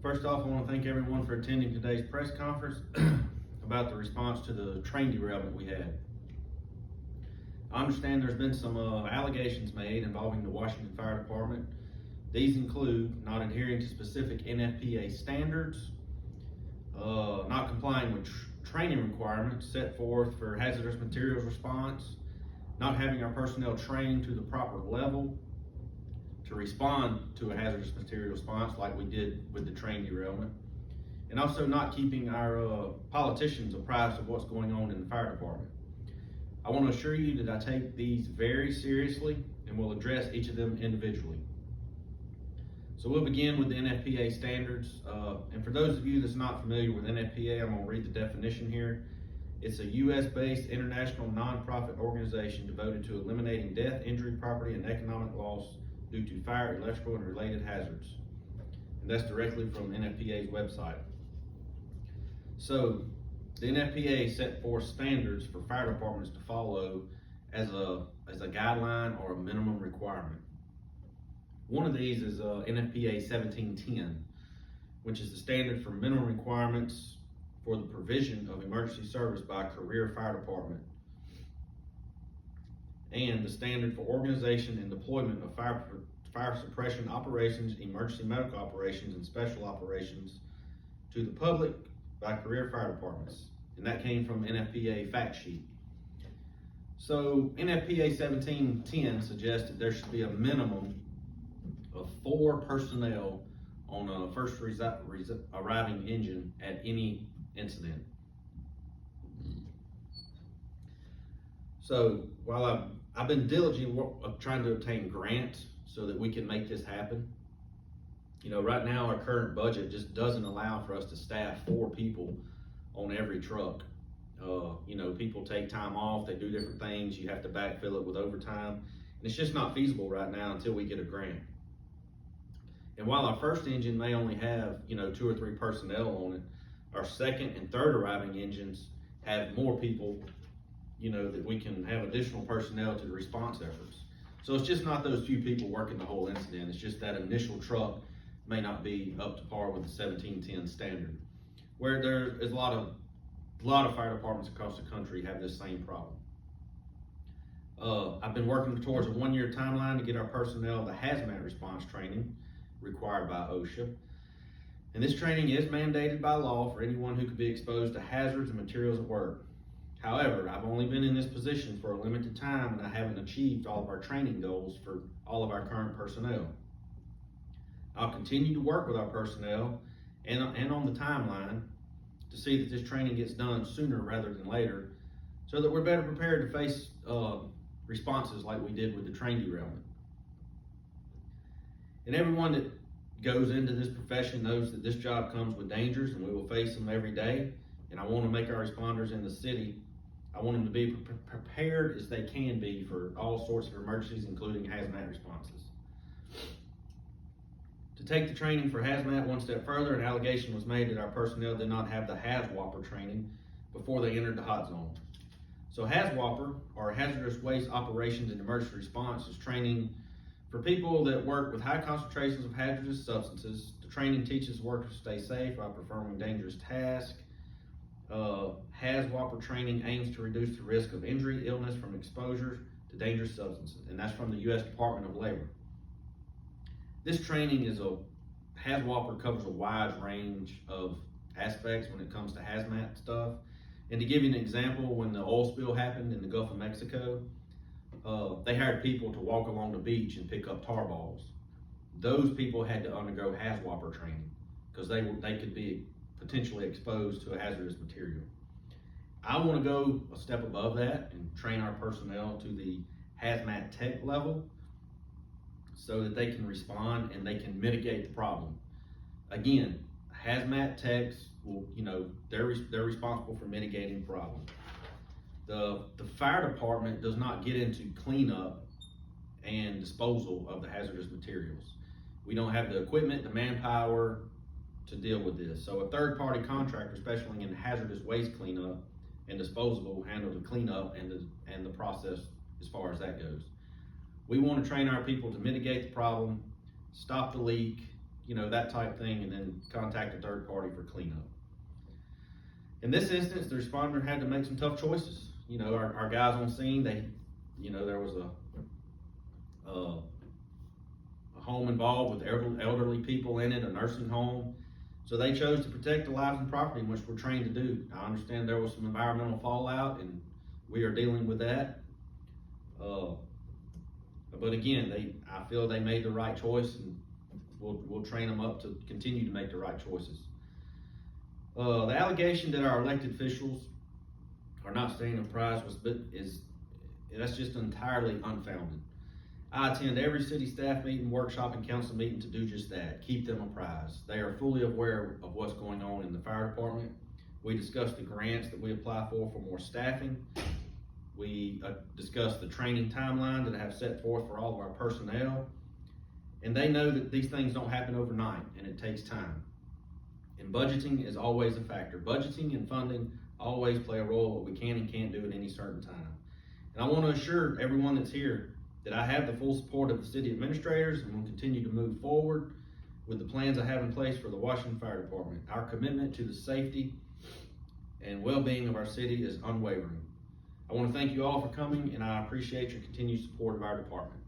First off, I want to thank everyone for attending today's press conference about the response to the train derailment we had. I understand there's been some allegations made involving the Washington Fire Department. These include not adhering to specific NFPA standards, not complying with training requirements set forth for hazardous materials response, not having our personnel trained to the proper level to respond to a hazardous material response like we did with the train derailment, and also not keeping our politicians apprised of what's going on in the fire department. I want to assure you that I take these very seriously and will address each of them individually. So we'll begin with the NFPA standards. And for those of you that's not familiar with NFPA, I'm going to read the definition here. It's a US-based international nonprofit organization devoted to eliminating death, injury, property, and economic loss due to fire, electrical, and related hazards. And that's directly from NFPA's website. So the NFPA set forth standards for fire departments to follow as a guideline or a minimum requirement. One of these is NFPA 1710, which is the standard for minimum requirements for the provision of emergency service by a career fire department, and the standard for organization and deployment of fire suppression operations, emergency medical operations, and special operations to the public by career fire departments. And that came from NFPA fact sheet. So NFPA 1710 suggests that there should be a minimum of 4 personnel on a first arriving engine at any incident. So while I've been diligent of trying to obtain grants so that we can make this happen, you know, right now our current budget just doesn't allow for us to staff 4 people on every truck. You know, people take time off, they do different things, you have to backfill it with overtime, and it's just not feasible right now until we get a grant. And while our first engine may only have, you know, 2 or 3 personnel on it, our second and third arriving engines have more people, you know, that we can have additional personnel to the response efforts. So it's just not those few people working the whole incident. It's just that initial truck may not be up to par with the 1710 standard, where there is a lot of fire departments across the country have this same problem. I've been working towards a 1-year timeline to get our personnel the hazmat response training required by OSHA. And this training is mandated by law for anyone who could be exposed to hazards and materials at work. However, I've only been in this position for a limited time, and I haven't achieved all of our training goals for all of our current personnel. I'll continue to work with our personnel and on the timeline to see that this training gets done sooner rather than later, so that we're better prepared to face responses like we did with the train derailment. And everyone that goes into this profession knows that this job comes with dangers, and we will face them every day. And I want to make our responders in the city, I want them to be prepared as they can be for all sorts of emergencies, including hazmat responses. To take the training for hazmat one step further, an allegation was made that our personnel did not have the HAZWOPER training before they entered the hot zone. So HAZWOPER, or Hazardous Waste Operations and Emergency Response, is training for people that work with high concentrations of hazardous substances. The training teaches workers to stay safe by performing dangerous tasks. HAZWOPER training aims to reduce the risk of injury, illness from exposure to dangerous substances, and that's from the U.S. Department of Labor. This training HAZWOPER covers a wide range of aspects when it comes to hazmat stuff. And to give you an example, when the oil spill happened in the Gulf of Mexico, they hired people to walk along the beach and pick up tar balls. Those people had to undergo HAZWOPER training because they could be potentially exposed to a hazardous material. I want to go a step above that and train our personnel to the hazmat tech level so that they can respond and they can mitigate the problem. Again, hazmat techs will, you know, they're responsible for mitigating the problem. The fire department does not get into cleanup and disposal of the hazardous materials. We don't have the equipment, the manpower to deal with this. So a third-party contractor, especially in hazardous waste cleanup and disposal, will handle the cleanup and the process as far as that goes. We want to train our people to mitigate the problem, stop the leak, that type thing, and then contact a third party for cleanup. In this instance, the responder had to make some tough choices. Our guys on scene, there was a home involved with elderly people in it, a nursing home. So they chose to protect the lives and property, which we're trained to do. I understand there was some environmental fallout, and we are dealing with that. But again, I feel they made the right choice, and we'll train them up to continue to make the right choices. The allegation that our elected officials are not staying apprised that's just entirely unfounded. I attend every city staff meeting, workshop, and council meeting to do just that, keep them apprised. They are fully aware of what's going on in the fire department. We discussed the grants that we apply for more staffing. We discussed the training timeline that I have set forth for all of our personnel. And they know that these things don't happen overnight, and it takes time. And budgeting is always a factor. Budgeting and funding always play a role, what we can and can't do at any certain time. And I want to assure everyone that's here that I have the full support of the city administrators, and will continue to move forward with the plans I have in place for the Washington Fire Department. Our commitment to the safety and well-being of our city is unwavering. I want to thank you all for coming, and I appreciate your continued support of our department.